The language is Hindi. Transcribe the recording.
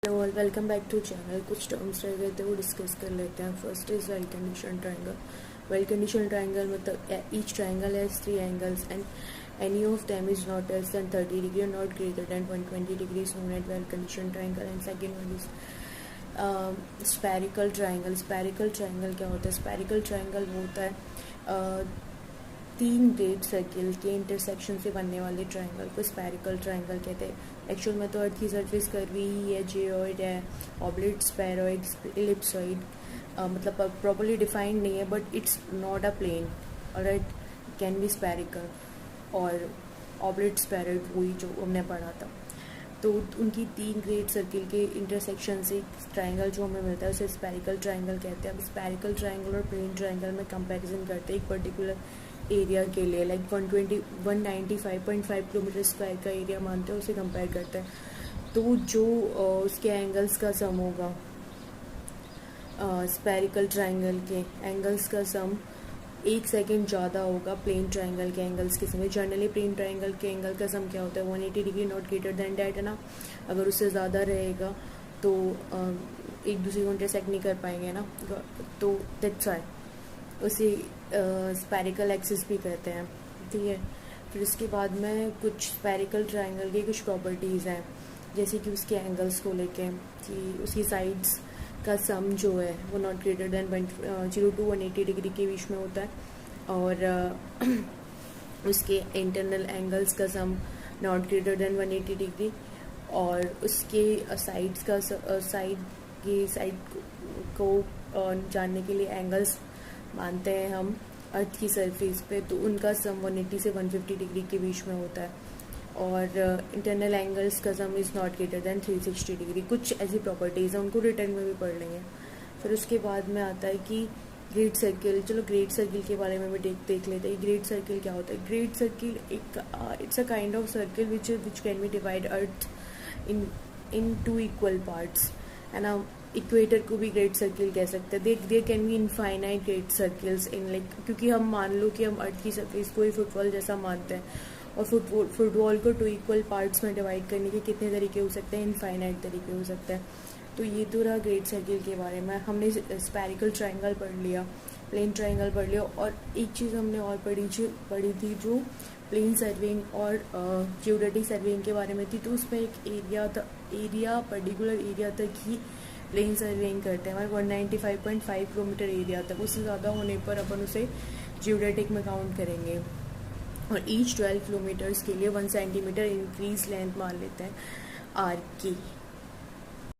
Hello all, welcome back to channel. कुछ टर्म्स रह गए थे वो डिस्कस कर लेते हैं। First is well condition triangle. Well condition triangle मतलब each triangle has 3 angles and any of them is not less than 30 degree or not greater than 120 degrees known as well conditioned triangle. And second one is spherical triangle. Spherical triangle क्या होता है? Spherical triangle वो होता है 3 ग्रेट सर्किल के इंटरसेक्शन से बनने वाले ट्रायंगल को स्फेरिकल ट्रायंगल कहते हैं। एक्चुअल में तो अर्थ की सरफेस कर्वी ही है, जियोइड है, ऑब्लिट, स्फेरॉइड, इलिप्सॉइड, मतलब प्रॉपर्ली डिफाइंड नहीं है, but it's not a plane. Alright, can be spherical और ऑब्लिट, स्फेरॉइड, वही जो हमने पढ़ा था। तो उनकी 3 ग्रेट सर्किल के इंटरसेक्शन से ट्रायंगल जो हमें मिलता है उसे स्फेरिकल ट्रायंगल कहते हैं। अब स्फेरिकल ट्रायंगल और प्लेन ट्रायंगल में कंपैरिजन करते हैं एक पर्टिकुलर एरिया के लिए, लाइक 195.5 किलोमीटर स्क्वायर का एरिया मानते हैं, उसे कंपेयर करते हैं। तो जो उसके एंगल्स का सम होगा, स्फेरिकल ट्रायंगल के एंगल्स का सम 1 सेकेंड ज़्यादा होगा प्लेन ट्रायंगल के एंगल्स के समय। जनरली प्लेन ट्रायंगल के एंगल का सम क्या होता है? 180 degree, not greater then that, है ना। अगर उससे ज़्यादा रहेगा तो एक दूसरे को इंटरसेक्ट नहीं कर पाएंगे ना, तो दैट्स व्हाई उसे स्फेरिकल एक्सिस भी कहते हैं। ठीक है। फिर इसके बाद में कुछ स्फेरिकल ट्रायंगल की कुछ प्रॉपर्टीज़ हैं, जैसे कि उसके एंगल्स को लेके कि उसकी साइड्स का सम जो है वो not greater then 0 to 180 degree के बीच में होता है, और उसके इंटरनल एंगल्स का sum not greater than 180 degree, और उसके साइड्स का साइड को जानने के लिए एंगल्स मानते हैं हम अर्थ की सरफेस पे, तो उनका सम 180 से 150 डिग्री के बीच में होता है, और इंटरनल एंगल्स का सम is not greater then 360 degree. कुछ ऐसी प्रॉपर्टीज़ हैं, उनको रिटर्न में भी पढ़ लेंगे। फिर उसके बाद में आता है कि ग्रेट सर्किल। चलो ग्रेट सर्किल के बारे में भी देख लेते हैं। ग्रेट सर्किल क्या होता है? ग्रेट सर्किल एक it's a kind of circle which can be divide earth in 2 equal parts, है ना। इक्वेटर को भी ग्रेट सर्किल कह सकते हैं। There can be infinite great circles in, like, क्योंकि हम मान लो कि हम अर्थ की सरफेस को ही फुटबॉल जैसा मानते हैं, और फुटबॉल को 2 इक्वल पार्ट्स में डिवाइड करने के कितने तरीके हो सकते हैं? इनफाइनाइट तरीके हो सकते हैं। तो ये तो रहा ग्रेट सर्किल के बारे में। हमने स्फेरिकल ट्रायंगल पढ़ लिया, प्लेन ट्रायंगल पढ़ लिया, और एक चीज़ हमने और पढ़ी थी जो प्लेन सर्वेइंग और जियोडेटिक सर्वेइंग के बारे में थी। तो उसमें एक एरिया पर्टिकुलर एरिया तक ही प्लेन सर्वेइंग करते हैं, हमारे 195.5 किलोमीटर एरिया तक। उससे ज़्यादा होने पर अपन उसे जियोडेटिक में काउंट करेंगे, और ईच 12 किलोमीटर्स के लिए 1 सेंटीमीटर इंक्रीज लेंथ मान लेते हैं आर्क की।